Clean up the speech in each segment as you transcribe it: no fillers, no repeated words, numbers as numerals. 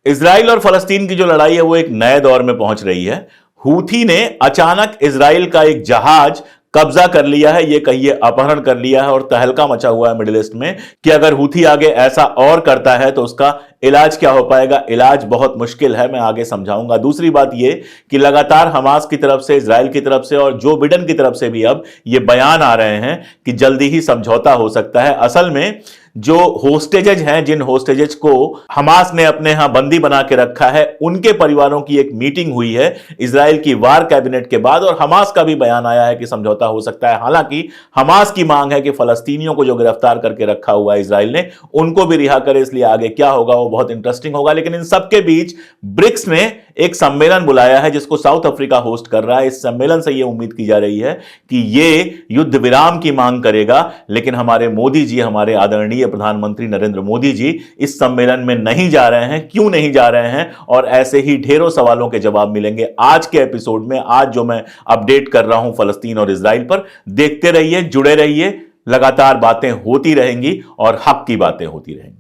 Israel और फलस्तीन की जो लड़ाई है वो एक नए दौर में पहुंच रही है। हूथी ने अचानक इजराइल का एक जहाज कब्जा कर लिया है, ये कहिए अपहरण कर लिया है, और तहलका मचा हुआ है मिडिल ईस्ट में कि अगर हूथी आगे ऐसा और करता है तो उसका इलाज क्या हो पाएगा। इलाज बहुत मुश्किल है, मैं आगे समझाऊंगा। दूसरी बात यह कि लगातार हमास की तरफ से, इजराइल की तरफ से और जो बिडेन की तरफ से भी अब ये बयान आ रहे हैं कि जल्दी ही समझौता हो सकता है। असल में जो होस्टेजेज हैं, जिन होस्टेजेज को हमास ने अपने यहां बंदी बना के रखा है, उनके परिवारों की एक मीटिंग हुई है इजराइल की वार कैबिनेट के बाद, और हमास का भी बयान आया है कि समझौता हो सकता है। हालांकि हमास की मांग है कि फलस्तीनियों को जो गिरफ्तार करके रखा हुआ है इजराइल ने, उनको भी रिहा करे, इसलिए आगे क्या होगा वो बहुत इंटरेस्टिंग होगा। लेकिन इन सबके बीच ब्रिक्स ने एक सम्मेलन बुलाया है जिसको साउथ अफ्रीका होस्ट कर रहा है। इस सम्मेलन से यह उम्मीद की जा रही है कि यह युद्ध विराम की मांग करेगा, लेकिन हमारे मोदी जी, हमारे आदरणीय प्रधानमंत्री नरेंद्र मोदी जी इस सम्मेलन में नहीं जा रहे हैं। क्यों नहीं जा रहे हैं? और ऐसे ही ढेरों सवालों के जवाब मिलेंगे आज के एपिसोड में। आज जो मैं अपडेट कर रहा हूं फलस्तीन और इजराइल पर, देखते रहिए, जुड़े रहिए, लगातार बातें होती रहेंगी और हक की बातें होती रहेंगी।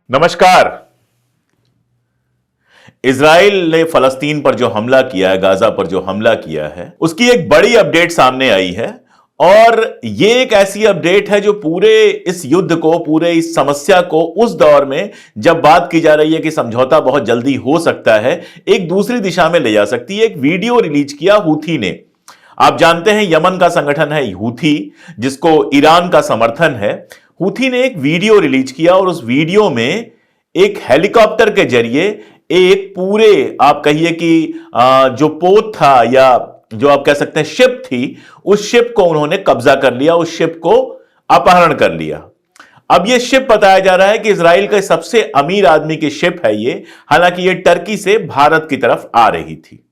नमस्कार। इजराइल ने फलस्तीन पर जो हमला किया है, गाजा पर जो हमला किया है, उसकी एक बड़ी अपडेट सामने आई है। और यह एक ऐसी अपडेट है जो पूरे इस युद्ध को, पूरे इस समस्या को, उस दौर में जब बात की जा रही है कि समझौता बहुत जल्दी हो सकता है, एक दूसरी दिशा में ले जा सकती है। एक वीडियो रिलीज किया हूथी ने। आप जानते हैं यमन का संगठन है हूथी, जिसको ईरान का समर्थन है। हूथी ने एक वीडियो रिलीज किया और उस वीडियो में एक हेलीकॉप्टर के जरिए एक पूरे, आप कहिए कि जो पोत था, या जो आप कह सकते हैं शिप थी, उस शिप को उन्होंने कब्जा कर लिया, उस शिप को अपहरण कर लिया। अब यह शिप बताया जा रहा है कि इजराइल का सबसे अमीर आदमी की शिप है ये। हालांकि यह टर्की से भारत की तरफ आ रही थी।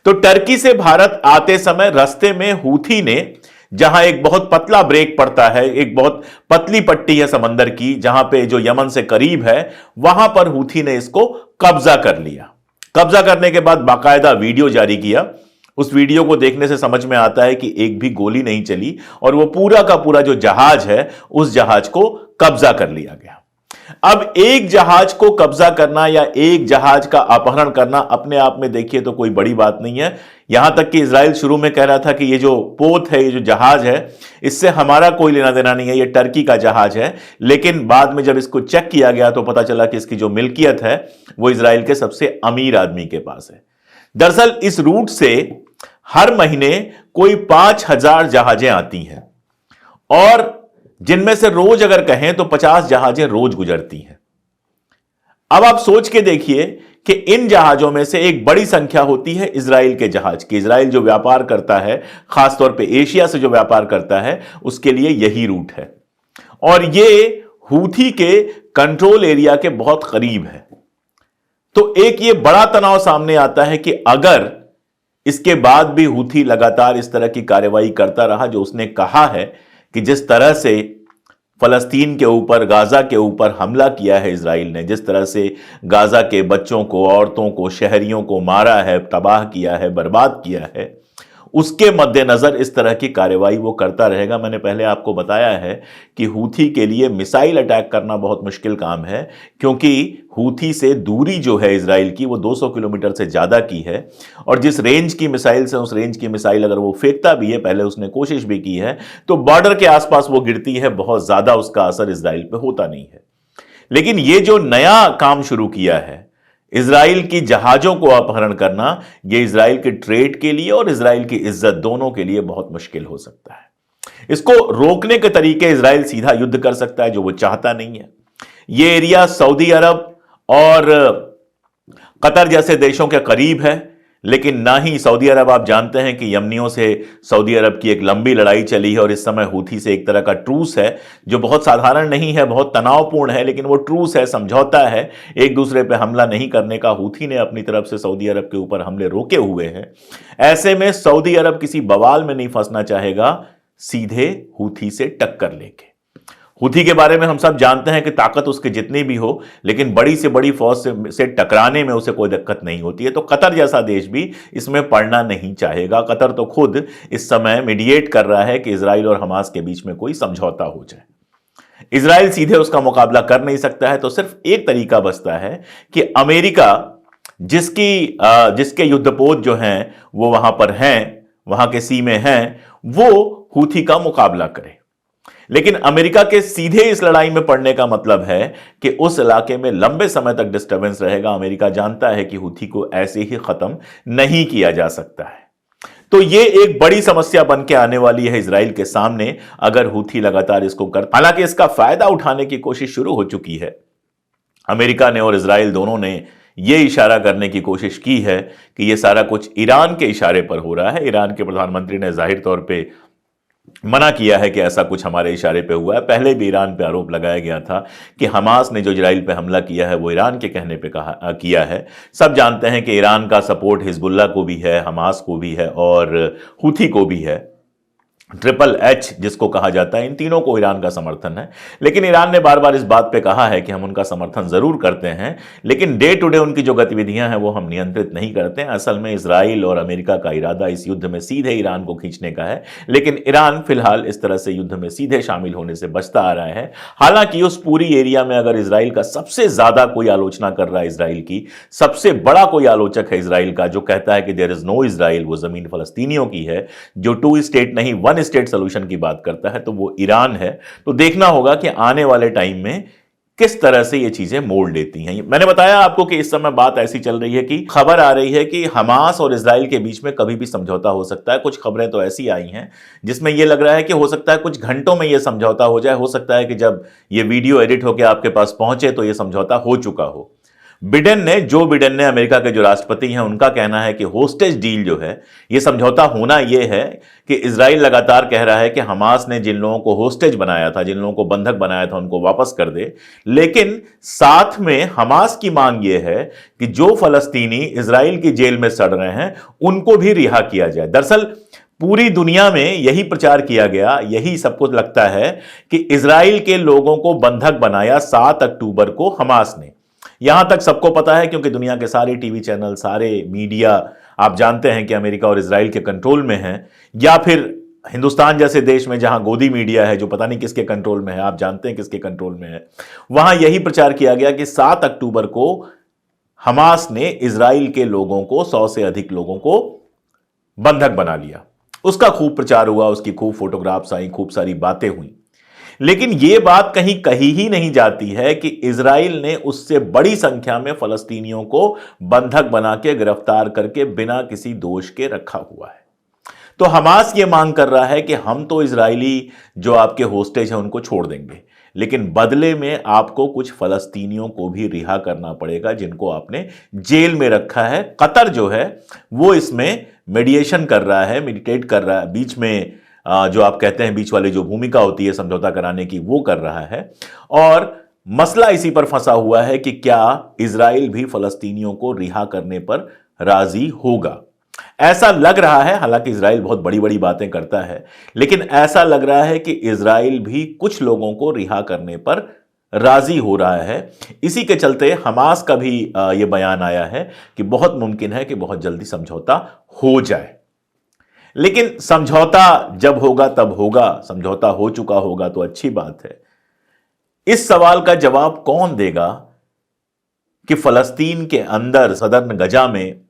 तो टर्की से भारत आते समय रास्ते में हूथी ने, जहां एक बहुत पतला ब्रेक पड़ता है, एक बहुत पतली पट्टी है समंदर की, जहां पे जो यमन से करीब है, वहां पर हूथी ने इसको कब्जा कर लिया। कब्जा करने के बाद बाकायदा वीडियो जारी किया। उस वीडियो को देखने से समझ में आता है कि एक भी गोली नहीं चली और वो पूरा का पूरा जो जहाज है, उस जहाज को कब्जा कर लिया गया। अब एक जहाज को कब्जा करना या एक जहाज का अपहरण करना अपने आप में देखिए तो कोई बड़ी बात नहीं है। यहां तक कि इजराइल शुरू में कह रहा था कि ये जो पोत है, ये जो जहाज है, इससे हमारा कोई लेना देना नहीं है, ये टर्की का जहाज है। लेकिन बाद में जब इसको चेक किया गया तो पता चला कि इसकी जो मिल्कियत है वो इजराइल के सबसे अमीर आदमी के पास है। दरअसल इस रूट से हर महीने कोई 5,000 जहाजें आती हैं और जिनमें से रोज अगर कहें तो 50 जहाजें रोज गुजरती हैं। अब आप सोच के देखिए कि इन जहाजों में से एक बड़ी संख्या होती है इजराइल के जहाज की। इजराइल जो व्यापार करता है, खासतौर पे एशिया से जो व्यापार करता है, उसके लिए यही रूट है और ये हूथी के कंट्रोल एरिया के बहुत करीब है। तो एक ये बड़ा तनाव सामने आता है कि अगर इसके बाद भी हूथी लगातार इस तरह की कार्रवाई करता रहा, जो उसने कहा है कि जिस तरह से फलस्तीन के ऊपर, गाजा के ऊपर हमला किया है इजराइल ने, जिस तरह से गाजा के बच्चों को, औरतों को, शहरियों को मारा है, तबाह किया है, बर्बाद किया है, उसके मद्देनजर इस तरह की कार्रवाई वो करता रहेगा। मैंने पहले आपको बताया है कि हूथी के लिए मिसाइल अटैक करना बहुत मुश्किल काम है, क्योंकि हूथी से दूरी जो है इजराइल की वो 200 किलोमीटर से ज़्यादा की है और जिस रेंज की मिसाइल से, उस रेंज की मिसाइल अगर वो फेंकता भी है, पहले उसने कोशिश भी की है, तो बॉर्डर के आसपास वो गिरती है, बहुत ज़्यादा उसका असर इजराइल पर होता नहीं है। लेकिन ये जो नया काम शुरू किया है, इजराइल की जहाजों को अपहरण करना, यह इजराइल के ट्रेड के लिए और इजराइल की इज्जत दोनों के लिए बहुत मुश्किल हो सकता है। इसको रोकने के तरीके इजराइल सीधा युद्ध कर सकता है, जो वो चाहता नहीं है। यह एरिया सऊदी अरब और कतर जैसे देशों के करीब है, लेकिन ना ही सऊदी अरब, आप जानते हैं कि यमनियों से सऊदी अरब की एक लंबी लड़ाई चली है और इस समय हूथी से एक तरह का ट्रूस है, जो बहुत साधारण नहीं है, बहुत तनावपूर्ण है, लेकिन वो ट्रूस है, समझौता है, एक दूसरे पे हमला नहीं करने का। हूथी ने अपनी तरफ से सऊदी अरब के ऊपर हमले रोके हुए हैं। ऐसे में सऊदी अरब किसी बवाल में नहीं फंसना चाहेगा सीधे हूथी से टक्कर लेके। हूथी के बारे में हम सब जानते हैं कि ताकत उसके जितनी भी हो, लेकिन बड़ी से बड़ी फौज से टकराने में उसे कोई दिक्कत नहीं होती है। तो कतर जैसा देश भी इसमें पड़ना नहीं चाहेगा। कतर तो खुद इस समय मीडिएट कर रहा है कि इजराइल और हमास के बीच में कोई समझौता हो जाए। इजराइल सीधे उसका मुकाबला कर नहीं सकता है, तो सिर्फ एक तरीका बचता है कि अमेरिका, जिसके युद्धपोत जो हैं वो वहां पर हैं, वहां के सीमे हैं, वो हूथी का मुकाबला करे। लेकिन अमेरिका के सीधे इस लड़ाई में पड़ने का मतलब है कि उस इलाके में लंबे समय तक डिस्टर्बेंस रहेगा। अमेरिका जानता है कि हूथी को ऐसे ही खत्म नहीं किया जा सकता है। तो यह एक बड़ी समस्या बन के आने वाली है इजराइल के सामने, अगर हूथी लगातार इसको कर। हालांकि इसका फायदा उठाने की कोशिश शुरू हो चुकी है। अमेरिका ने और इजराइल दोनों ने यह इशारा करने की कोशिश की है कि यह सारा कुछ ईरान के इशारे पर हो रहा है। ईरान के प्रधानमंत्री ने जाहिर तौर पे मना किया है कि ऐसा कुछ हमारे इशारे पे हुआ है। पहले भी ईरान पे आरोप लगाया गया था कि हमास ने जो इजराइल पे हमला किया है वो ईरान के कहने पे किया है। सब जानते हैं कि ईरान का सपोर्ट हिजबुल्लाह को भी है, हमास को भी है और हूथी को भी है। ट्रिपल एच जिसको कहा जाता है, इन तीनों को ईरान का समर्थन है। लेकिन ईरान ने बार बार इस बात पे कहा है कि हम उनका समर्थन जरूर करते हैं, लेकिन डे टू डे उनकी जो गतिविधियां हैं वो हम नियंत्रित नहीं करते हैं। असल में इजराइल और अमेरिका का इरादा इस युद्ध में सीधे ईरान को खींचने का है, लेकिन ईरान फिलहाल इस तरह से युद्ध में सीधे शामिल होने से बचता आ रहा है। हालांकि उस पूरी एरिया में अगर इजराइल का सबसे ज्यादा कोई आलोचना कर रहा है, इजराइल की सबसे बड़ा कोई आलोचक है इजराइल का, जो कहता है कि देयर इज नो इजराइल, वो जमीन फलस्तीनियों की है, जो 2 स्टेट नहीं 1 स्टेट सॉल्यूशन की बात करता है, तो वो ईरान है। तो देखना होगा कि आने वाले टाइम में किस तरह से ये चीजें मोड़ लेती हैं। मैंने बताया आपको कि इस समय बात ऐसी चल रही है कि खबर आ रही है कि हमास और इजराइल के बीच में कभी भी समझौता हो सकता है। कुछ खबरें तो ऐसी आई हैं जिसमें यह लग रहा है कि हो सकता है कुछ घंटों में यह समझौता हो जाए। हो सकता है कि जब यह वीडियो एडिट होकर आपके पास पहुंचे तो यह समझौता हो चुका हो। जो बिडेन ने, अमेरिका के जो राष्ट्रपति हैं, उनका कहना है कि होस्टेज डील जो है, यह समझौता होना यह है कि इजराइल लगातार कह रहा है कि हमास ने जिन लोगों को होस्टेज बनाया था, जिन लोगों को बंधक बनाया था, उनको वापस कर दे। लेकिन साथ में हमास की मांग यह है कि जो फलस्तीनी इजराइल की जेल में सड़ रहे हैं उनको भी रिहा किया जाए। दरअसल पूरी दुनिया में यही प्रचार किया गया, यही सबको लगता है कि इजराइल के लोगों को बंधक बनाया 7 अक्टूबर को हमास ने। यहां तक सबको पता है क्योंकि दुनिया के सारे टीवी चैनल, सारे मीडिया आप जानते हैं कि अमेरिका और इजराइल के कंट्रोल में है, या फिर हिंदुस्तान जैसे देश में जहां गोदी मीडिया है जो पता नहीं किसके कंट्रोल में है, आप जानते हैं किसके कंट्रोल में है, वहां यही प्रचार किया गया कि 7 अक्टूबर को हमास ने इजराइल के लोगों को, 100 से अधिक लोगों को बंधक बना लिया। उसका खूब प्रचार हुआ, उसकी खूब फोटोग्राफ्स आई, खूब सारी बातें हुई। लेकिन यह बात कहीं कही ही नहीं जाती है कि इजराइल ने उससे बड़ी संख्या में फलस्तीनियों को बंधक बना के, गिरफ्तार करके, बिना किसी दोष के रखा हुआ है। तो हमास यह मांग कर रहा है कि हम तो इजरायली जो आपके होस्टेज हैं उनको छोड़ देंगे, लेकिन बदले में आपको कुछ फलस्तीनियों को भी रिहा करना पड़ेगा जिनको आपने जेल में रखा है। कतर जो है वो इसमें मीडिएशन कर रहा है, मेडिटेट कर रहा है, बीच में जो आप कहते हैं बीच वाली जो भूमिका होती है समझौता कराने की, वो कर रहा है। और मसला इसी पर फंसा हुआ है कि क्या इजराइल भी फलस्तीनियों को रिहा करने पर राजी होगा। ऐसा लग रहा है, हालांकि इजराइल बहुत बड़ी बड़ी बातें करता है, लेकिन ऐसा लग रहा है कि इजराइल भी कुछ लोगों को रिहा करने पर राजी हो रहा है। इसी के चलते हमास का भी यह बयान आया है कि बहुत मुमकिन है कि बहुत जल्दी समझौता हो जाए। लेकिन समझौता जब होगा तब होगा, समझौता हो चुका होगा तो अच्छी बात है। इस सवाल का जवाब कौन देगा कि फलस्तीन के अंदर सदर्न गजा में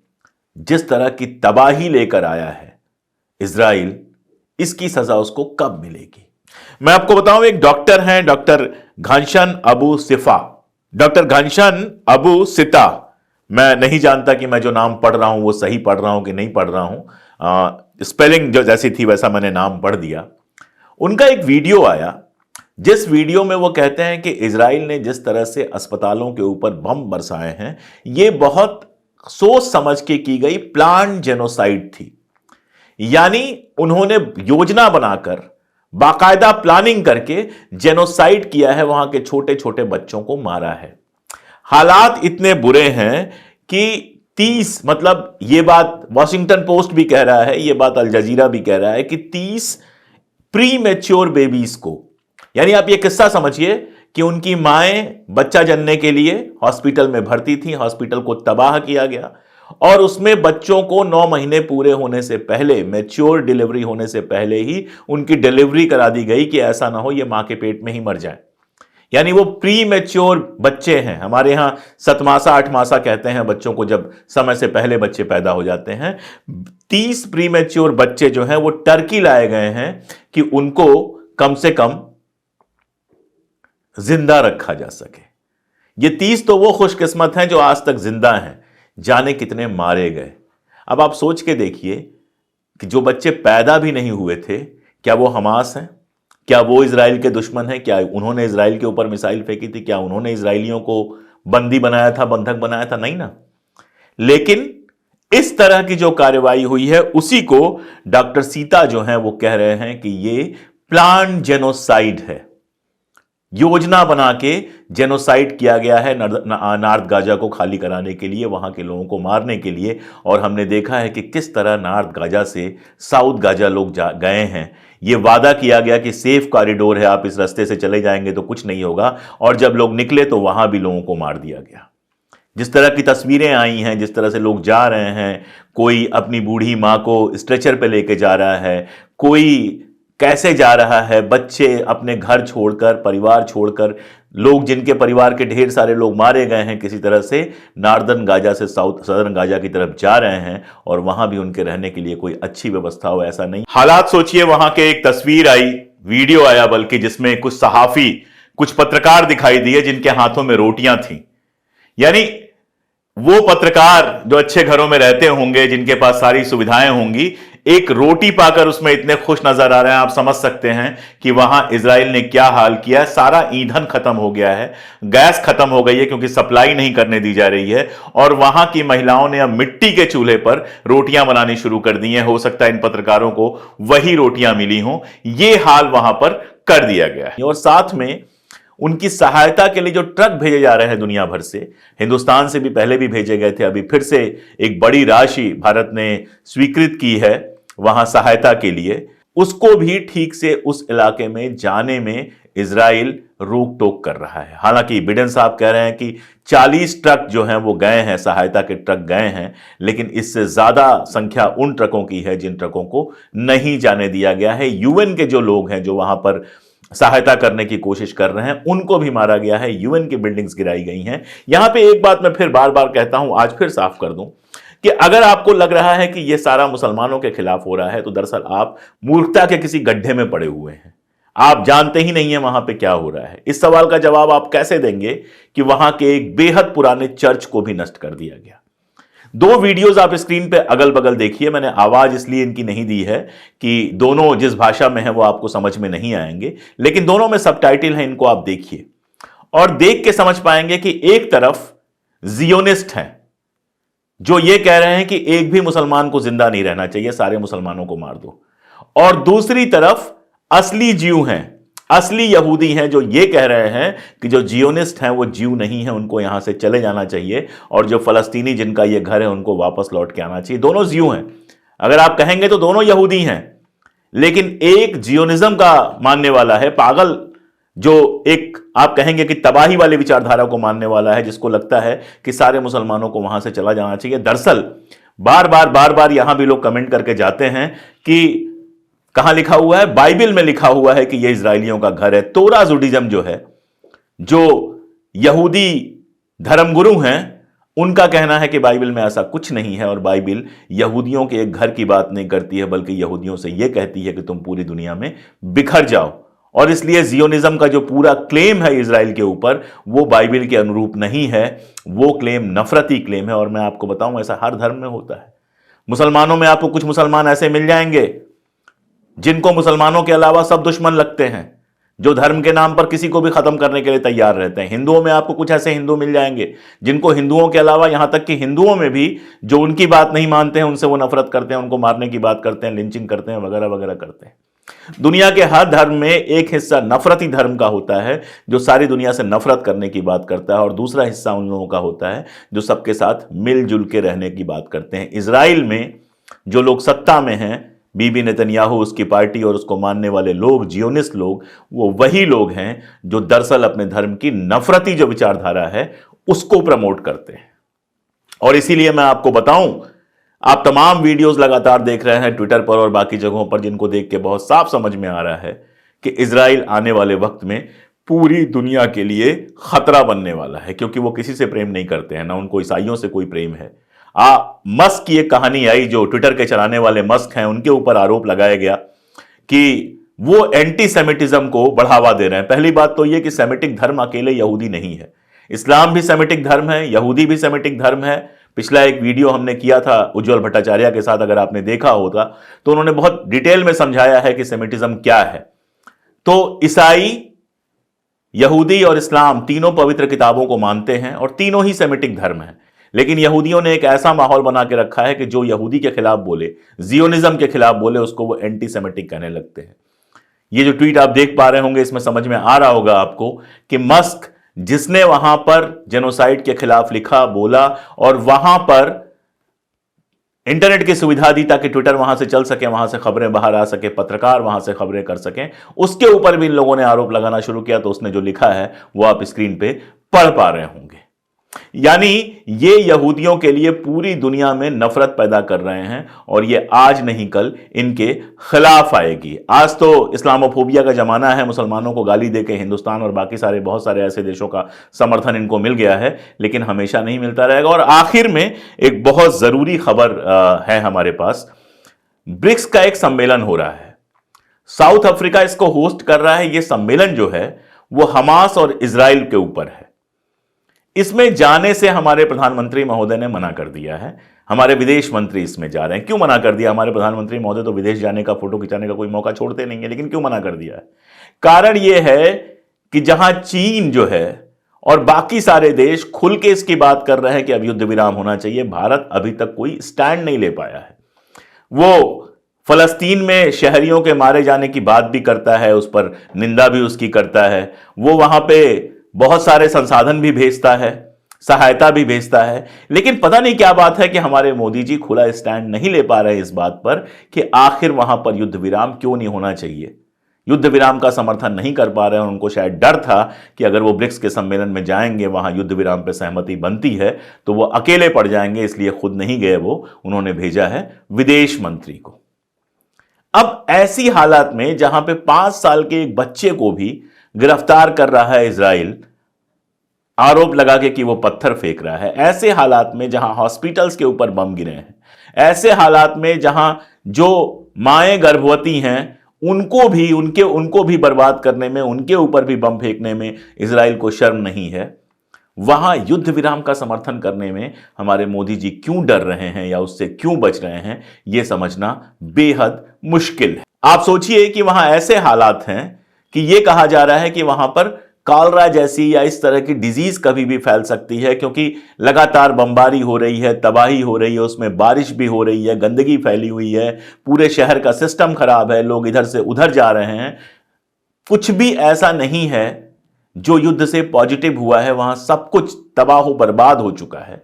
जिस तरह की तबाही लेकर आया है इजराइल, इसकी सजा उसको कब मिलेगी। मैं आपको बताऊं, एक डॉक्टर हैं, डॉक्टर घनशन अबू सिफा। डॉक्टर घनशन अबू सिता, मैं नहीं जानता कि मैं जो नाम पढ़ रहा हूं वो सही पढ़ रहा हूं कि नहीं पढ़ रहा हूं, स्पेलिंग जो जैसी थी वैसा मैंने नाम पढ़ दिया। उनका एक वीडियो आया जिस वीडियो में वो कहते हैं कि इजराइल ने जिस तरह से अस्पतालों के ऊपर बम बरसाए हैं, ये बहुत सोच समझ के की गई प्लान जेनोसाइड थी। यानी उन्होंने योजना बनाकर, बाकायदा प्लानिंग करके जेनोसाइड किया है, वहां के छोटे छोटे बच्चों को मारा है। हालात इतने बुरे हैं कि 30, मतलब ये बात वॉशिंगटन पोस्ट भी कह रहा है, ये बात अल जजीरा भी कह रहा है कि 30 प्री मैच्योर बेबीज को यानी आप ये किस्सा समझिए कि उनकी माएं बच्चा जनने के लिए हॉस्पिटल में भर्ती थी, हॉस्पिटल को तबाह किया गया और उसमें बच्चों को 9 महीने पूरे होने से पहले, मैच्योर डिलीवरी होने से पहले ही उनकी डिलीवरी करा दी गई कि ऐसा ना हो ये मां के पेट में ही मर जाए। यानी वो प्री मैच्योर बच्चे हैं। हमारे यहां 7 मासा 8 मासा कहते हैं बच्चों को, जब समय से पहले बच्चे पैदा हो जाते हैं। 30 प्री मैच्योर बच्चे जो हैं वो टर्की लाए गए हैं कि उनको कम से कम जिंदा रखा जा सके। ये 30 तो वो खुशकिस्मत हैं जो आज तक जिंदा हैं, जाने कितने मारे गए। अब आप सोच के देखिए कि जो बच्चे पैदा भी नहीं हुए थे, क्या वो हमास हैं? क्या वो इजराइल के दुश्मन हैं? क्या उन्होंने इजराइल के ऊपर मिसाइल फेंकी थी? क्या उन्होंने इजराइलियों को बंदी बनाया था, बंधक बनाया था? नहीं ना। लेकिन इस तरह की जो कार्रवाई हुई है उसी को डॉक्टर सीता जो हैं वो कह रहे हैं कि ये प्लान जेनोसाइड है। योजना बना के जेनोसाइड किया गया है नॉर्थ गाजा को खाली कराने के लिए, वहां के लोगों को मारने के लिए। और हमने देखा है कि किस तरह नॉर्थ गाजा से साउथ गाजा लोग गए हैं। ये वादा किया गया कि सेफ कॉरिडोर है, आप इस रास्ते से चले जाएंगे तो कुछ नहीं होगा, और जब लोग निकले तो वहां भी लोगों को मार दिया गया। जिस तरह की तस्वीरें आई हैं, जिस तरह से लोग जा रहे हैं, कोई अपनी बूढ़ी मां को स्ट्रेचर पे लेके जा रहा है, कोई कैसे जा रहा है, बच्चे अपने घर छोड़कर, परिवार छोड़कर, लोग जिनके परिवार के ढेर सारे लोग मारे गए हैं किसी तरह से, नॉर्दर्न गाजा से सदर्न गाजा की तरफ जा रहे हैं और वहां भी उनके रहने के लिए कोई अच्छी व्यवस्था हो ऐसा नहीं। हालात सोचिए, वहां के एक तस्वीर आई, वीडियो आया बल्कि, जिसमें कुछ सहाफी, कुछ पत्रकार दिखाई दिए जिनके हाथों में रोटियां थी। यानी वो पत्रकार जो अच्छे घरों में रहते होंगे, जिनके पास सारी सुविधाएं होंगी, एक रोटी पाकर उसमें इतने खुश नजर आ रहे हैं। आप समझ सकते हैं कि वहां इजराइल ने क्या हाल किया है। सारा ईंधन खत्म हो गया है, गैस खत्म हो गई है क्योंकि सप्लाई नहीं करने दी जा रही है, और वहां की महिलाओं ने अब मिट्टी के चूल्हे पर रोटियां बनानी शुरू कर दी हैं। हो सकता है इन पत्रकारों को वही रोटियां मिली हों। यह हाल वहां पर कर दिया गया है। और साथ में उनकी सहायता के लिए जो ट्रक भेजे जा रहे हैं दुनिया भर से, हिंदुस्तान से भी पहले भी भेजे गए थे, अभी फिर से एक बड़ी राशि भारत ने स्वीकृत की है वहां सहायता के लिए, उसको भी ठीक से उस इलाके में जाने में इजराइल रोक टोक कर रहा है। हालांकि बिडेन साहब कह रहे हैं कि 40 ट्रक जो हैं वो गए हैं, सहायता के ट्रक गए हैं, लेकिन इससे ज्यादा संख्या उन ट्रकों की है जिन ट्रकों को नहीं जाने दिया गया है। यूएन के जो लोग हैं जो वहां पर सहायता करने की कोशिश कर रहे हैं, उनको भी मारा गया है, यूएन की बिल्डिंग्स गिराई गई हैं। यहां पे एक बात मैं फिर बार बार कहता हूं, आज फिर साफ कर दूं कि अगर आपको लग रहा है कि यह सारा मुसलमानों के खिलाफ हो रहा है, तो दरअसल आप मूर्खता के किसी गड्ढे में पड़े हुए हैं। आप जानते ही नहीं है वहां पे क्या हो रहा है। इस सवाल का जवाब आप कैसे देंगे कि वहां के एक बेहद पुराने चर्च को भी नष्ट कर दिया गया। 2 वीडियोस आप स्क्रीन पे अगल बगल देखिए। मैंने आवाज इसलिए इनकी नहीं दी है कि दोनों जिस भाषा में है वो आपको समझ में नहीं आएंगे, लेकिन दोनों में सबटाइटल है, इनको आप देखिए और देख के समझ पाएंगे कि एक तरफ जियोनिस्ट हैं जो ये कह रहे हैं कि एक भी मुसलमान को जिंदा नहीं रहना चाहिए, सारे मुसलमानों को मार दो, और दूसरी तरफ असली ज्यू हैं, असली यहूदी हैं जो ये कह रहे हैं कि जो जियोनिस्ट हैं वो ज्यू नहीं है, उनको यहां से चले जाना चाहिए, और जो फलस्तीनी जिनका ये घर है उनको वापस लौट के आना चाहिए। दोनों ज्यू हैं। अगर आप कहेंगे तो दोनों यहूदी हैं, लेकिन एक जियोनिज्म का मानने वाला है, पागल, जो एक आप कहेंगे कि तबाही वाली विचारधारा को मानने वाला है, जिसको लगता है कि सारे मुसलमानों को वहां से चला जाना चाहिए। दरअसल बार बार यहां भी लोग कमेंट करके जाते हैं कि कहां लिखा हुआ है, बाइबल में लिखा हुआ है कि यह इजराइलियों का घर है। तोरा जुडिज्म जो है, जो यहूदी धर्मगुरु हैं, उनका कहना है कि बाइबल में ऐसा कुछ नहीं है, और बाइबल यहूदियों के एक घर की बात नहीं करती है, बल्कि यहूदियों से यह कहती है कि तुम पूरी दुनिया में बिखर जाओ। और इसलिए जियोनिज्म का जो पूरा क्लेम है इजराइल के ऊपर, वो बाइबल के अनुरूप नहीं है, वो क्लेम नफरती क्लेम है। और मैं आपको बताऊं, ऐसा हर धर्म में होता है। मुसलमानों में आपको कुछ मुसलमान ऐसे मिल जाएंगे जिनको मुसलमानों के अलावा सब दुश्मन लगते हैं, जो धर्म के नाम पर किसी को भी खत्म करने के लिए तैयार रहते हैं। हिंदुओं में आपको कुछ ऐसे हिंदू मिल जाएंगे जिनको हिंदुओं के अलावा, यहां तक कि हिंदुओं में भी जो उनकी बात नहीं मानते हैं उनसे वो नफरत करते हैं, उनको मारने की बात करते हैं, लिंचिंग करते हैं, वगैरह वगैरह करते हैं। दुनिया के हर धर्म में एक हिस्सा नफरती धर्म का होता है जो सारी दुनिया से नफरत करने की बात करता है, और दूसरा हिस्सा उन लोगों का होता है जो सबके साथ मिलजुल के रहने की बात करते हैं। इजराइल में जो लोग सत्ता में हैं, बीबी नेतन्याहू, उसकी पार्टी और उसको मानने वाले लोग, जियोनिस्ट लोग, वो वही लोग हैं जो दरअसल अपने धर्म की नफरती जो विचारधारा है उसको प्रमोट करते हैं। और इसीलिए मैं आपको बताऊं, आप तमाम वीडियोस लगातार देख रहे हैं ट्विटर पर और बाकी जगहों पर, जिनको देख के बहुत साफ समझ में आ रहा है कि इजराइल आने वाले वक्त में पूरी दुनिया के लिए खतरा बनने वाला है, क्योंकि वो किसी से प्रेम नहीं करते हैं, ना उनको ईसाइयों से कोई प्रेम है। मस्क की एक कहानी आई, जो ट्विटर के चलाने वाले मस्क हैं, उनके ऊपर आरोप लगाया गया कि वो एंटी सेमिटिज्म को बढ़ावा दे रहे हैं। पहली बात तो यह कि सेमिटिक धर्म अकेले यहूदी नहीं है, इस्लाम भी सेमिटिक धर्म है, यहूदी भी सेमिटिक धर्म है। पिछला एक वीडियो हमने किया था उज्जवल भट्टाचार्य के साथ, अगर आपने देखा होगा तो उन्होंने बहुत डिटेल में समझाया है कि सेमिटिज्म क्या है। तो ईसाई, यहूदी और इस्लाम तीनों पवित्र किताबों को मानते हैं और तीनों ही सेमिटिक धर्म हैं। लेकिन यहूदियों ने एक ऐसा माहौल बना के रखा है कि जो यहूदी के खिलाफ बोले, जियोनिज्म के खिलाफ बोले, उसको वो एंटी सेमिटिक कहने लगते हैं। ये जो ट्वीट आप देख पा रहे होंगे, इसमें समझ में आ रहा होगा आपको कि मस्क, जिसने वहां पर जेनोसाइड के खिलाफ लिखा, बोला और वहां पर इंटरनेट की सुविधा दी ताकि ट्विटर वहां से चल सके, वहां से खबरें बाहर आ सके, पत्रकार वहां से खबरें कर सकें, उसके ऊपर भी इन लोगों ने आरोप लगाना शुरू किया। तो उसने जो लिखा है वो आप स्क्रीन पे पढ़ पा रहे होंगे। यानी ये यहूदियों के लिए पूरी दुनिया में नफरत पैदा कर रहे हैं और ये आज नहीं कल इनके खिलाफ आएगी। आज तो इस्लामोफोबिया का जमाना है, मुसलमानों को गाली देके हिंदुस्तान और बाकी सारे बहुत सारे ऐसे देशों का समर्थन इनको मिल गया है, लेकिन हमेशा नहीं मिलता रहेगा। और आखिर में एक बहुत जरूरी खबर है हमारे पास। ब्रिक्स का एक सम्मेलन हो रहा है, साउथ अफ्रीका इसको होस्ट कर रहा है। यह सम्मेलन जो है वो हमास और इजराइल के ऊपर है। इसमें जाने से हमारे प्रधानमंत्री महोदय ने मना कर दिया है। हमारे विदेश मंत्री इसमें जा रहे हैं। क्यों मना कर दिया? हमारे प्रधानमंत्री महोदय तो विदेश जाने का, फोटो खिंचाने का कोई मौका छोड़ते नहीं है, लेकिन क्यों मना कर दिया है? कारण यह है कि जहां चीन जो है और बाकी सारे देश खुल के इसकी बात कर रहे हैं कि अब युद्ध विराम होना चाहिए, भारत अभी तक कोई स्टैंड नहीं ले पाया है। वो फलस्तीन में शहरियों के मारे जाने की बात भी करता है, उस पर निंदा भी उसकी करता है। वो वहां पे बहुत सारे संसाधन भी भेजता है, सहायता भी भेजता है, लेकिन पता नहीं क्या बात है कि हमारे मोदी जी खुला स्टैंड नहीं ले पा रहे इस बात पर कि आखिर वहां पर युद्ध विराम क्यों नहीं होना चाहिए। युद्ध विराम का समर्थन नहीं कर पा रहे हैं। उनको शायद डर था कि अगर वो ब्रिक्स के सम्मेलन में जाएंगे, वहां युद्ध विराम पर सहमति बनती है तो वो अकेले पड़ जाएंगे, इसलिए खुद नहीं गए वो, उन्होंने भेजा है विदेश मंत्री को। अब ऐसी हालात में जहां पे 5 साल के एक बच्चे को भी गिरफ्तार कर रहा है इजराइल, आरोप लगा के कि वो पत्थर फेंक रहा है, ऐसे हालात में जहां हॉस्पिटल्स के ऊपर बम गिरे हैं, ऐसे हालात में जहां जो माएं गर्भवती हैं उनको भी बर्बाद करने में, उनके ऊपर भी बम फेंकने में इजराइल को शर्म नहीं है, वहां युद्ध विराम का समर्थन करने में हमारे मोदी जी क्यों डर रहे हैं या उससे क्यों बच रहे हैं, यह समझना बेहद मुश्किल है। आप सोचिए कि वहां ऐसे हालात हैं कि यह कहा जा रहा है कि वहां पर कॉलरा जैसी या इस तरह की डिजीज कभी भी फैल सकती है, क्योंकि लगातार बमबारी हो रही है, तबाही हो रही है, उसमें बारिश भी हो रही है, गंदगी फैली हुई है, पूरे शहर का सिस्टम खराब है, लोग इधर से उधर जा रहे हैं। कुछ भी ऐसा नहीं है जो युद्ध से पॉजिटिव हुआ है, वहां सब कुछ तबाह बर्बाद हो चुका है।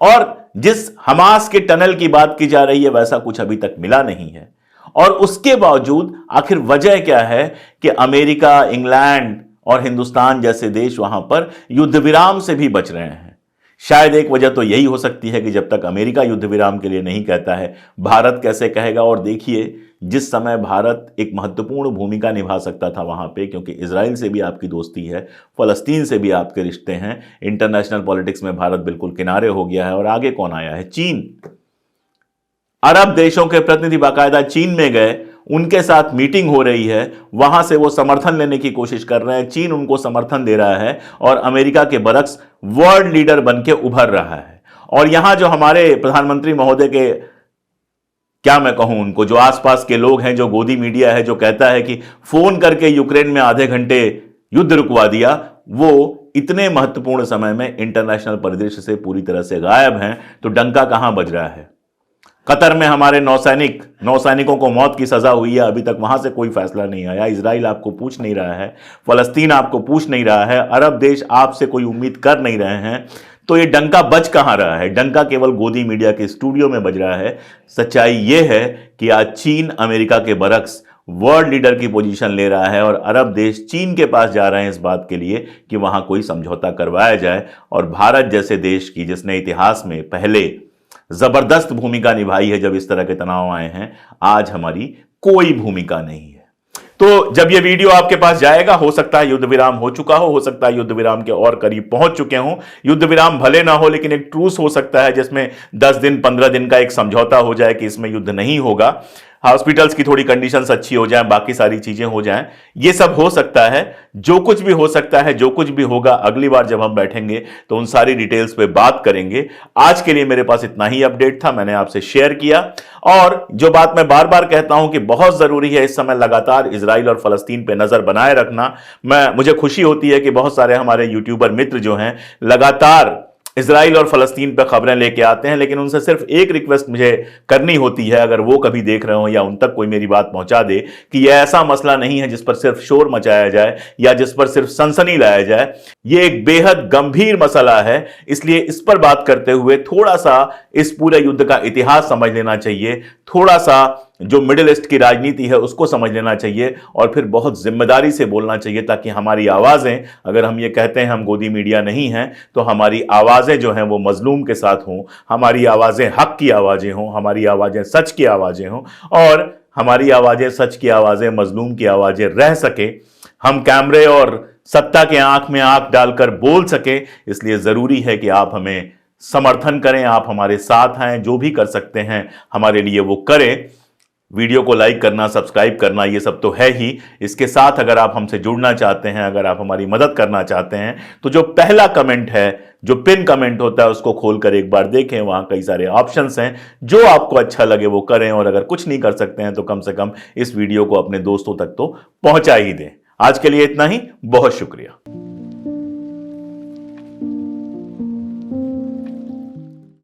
और जिस हमास के टनल की बात की जा रही है वैसा कुछ अभी तक मिला नहीं है। और उसके बावजूद आखिर वजह क्या है कि अमेरिका, इंग्लैंड और हिंदुस्तान जैसे देश वहां पर युद्ध विराम से भी बच रहे हैं। शायद एक वजह तो यही हो सकती है कि जब तक अमेरिका युद्ध विराम के लिए नहीं कहता है, भारत कैसे कहेगा। और देखिए, जिस समय भारत एक महत्वपूर्ण भूमिका निभा सकता था वहां पे, क्योंकि इजराइल से भी आपकी दोस्ती है, फलस्तीन से भी आपके रिश्ते हैं, इंटरनेशनल पॉलिटिक्स में भारत बिल्कुल किनारे हो गया है। और आगे कौन आया है? चीन। अरब देशों के प्रतिनिधि बाकायदा चीन में गए, उनके साथ मीटिंग हो रही है, वहां से वो समर्थन लेने की कोशिश कर रहे हैं, चीन उनको समर्थन दे रहा है और अमेरिका के बरक्स वर्ल्ड लीडर बन के उभर रहा है। और यहां जो हमारे प्रधानमंत्री महोदय के, क्या मैं कहूं उनको, जो आसपास के लोग हैं, जो गोदी मीडिया है, जो कहता है कि फोन करके यूक्रेन में आधे घंटे युद्ध रुकवा दिया, वो इतने महत्वपूर्ण समय में इंटरनेशनल परिदृश्य से पूरी तरह से गायब हैं। तो डंका कहां बज रहा है? कतर में हमारे नौसैनिकों को मौत की सजा हुई है, अभी तक वहां से कोई फैसला नहीं आया। इजराइल आपको पूछ नहीं रहा है, फलस्तीन आपको पूछ नहीं रहा है, अरब देश आपसे कोई उम्मीद कर नहीं रहे हैं। तो ये डंका बज कहां रहा है? डंका केवल गोदी मीडिया के स्टूडियो में बज रहा है। सच्चाई यह है कि आज चीन अमेरिका के बरक्स वर्ल्ड लीडर की पोजीशन ले रहा है और अरब देश चीन के पास जा रहे हैं इस बात के लिए कि वहां कोई समझौता करवाया जाए। और भारत जैसे देश की, जिसने इतिहास में पहले जबरदस्त भूमिका निभाई है जब इस तरह के तनाव आए हैं, आज हमारी कोई भूमिका नहीं है। तो जब यह वीडियो आपके पास जाएगा, हो सकता है युद्ध विराम हो चुका हो सकता है युद्ध विराम के और करीब पहुंच चुके हों। युद्ध विराम भले ना हो, लेकिन एक ट्रूस हो सकता है जिसमें 10 दिन 15 दिन का एक समझौता हो जाए कि इसमें युद्ध नहीं होगा, हॉस्पिटल्स की थोड़ी कंडीशंस अच्छी हो जाए, बाकी सारी चीजें हो जाएं। ये सब हो सकता है। जो कुछ भी हो सकता है, जो कुछ भी होगा, अगली बार जब हम बैठेंगे तो उन सारी डिटेल्स पे बात करेंगे। आज के लिए मेरे पास इतना ही अपडेट था, मैंने आपसे शेयर किया। और जो बात मैं बार बार कहता हूं कि बहुत जरूरी है इस समय लगातार इजराइल और फलस्तीन पे नजर बनाए रखना। मुझे खुशी होती है कि बहुत सारे हमारे यूट्यूबर मित्र जो हैं लगातार इजराइल और फलस्तीन पर खबरें लेके आते हैं, लेकिन उनसे सिर्फ एक रिक्वेस्ट मुझे करनी होती है, अगर वो कभी देख रहे हो या उन तक कोई मेरी बात पहुंचा दे, कि यह ऐसा मसला नहीं है जिस पर सिर्फ शोर मचाया जाए या जिस पर सिर्फ सनसनी लाया जाए। यह एक बेहद गंभीर मसला है, इसलिए इस पर बात करते हुए थोड़ा सा इस पूरे युद्ध का इतिहास समझ लेना चाहिए, थोड़ा सा जो मिडिल ईस्ट की राजनीति है उसको समझ लेना चाहिए और फिर बहुत जिम्मेदारी से बोलना चाहिए, ताकि हमारी आवाजें, अगर हम ये कहते हैं हम गोदी मीडिया नहीं हैं, तो हमारी आवाजें जो हैं वो मजलूम के साथ हों, हमारी आवाजें हक की आवाजें हों, हमारी आवाजें सच की आवाजें हों, और हमारी आवाजें सच की आवाजें, मजलूम की आवाजें रह सके। हम कैमरे और सत्ता के आंख में आंख डालकर बोल सके। इसलिए जरूरी है कि आप हमें समर्थन करें, आप हमारे साथ आएं, जो भी कर सकते हैं हमारे लिए वो करें। वीडियो को लाइक करना, सब्सक्राइब करना, ये सब तो है ही। इसके साथ अगर आप हमसे जुड़ना चाहते हैं, अगर आप हमारी मदद करना चाहते हैं, तो जो पहला कमेंट है, जो पिन कमेंट होता है, उसको खोलकर एक बार देखें। वहां कई सारे ऑप्शंस हैं, जो आपको अच्छा लगे वो करें। और अगर कुछ नहीं कर सकते हैं तो कम से कम इस वीडियो को अपने दोस्तों तक तो पहुंचा ही दें। आज के लिए इतना ही, बहुत शुक्रिया।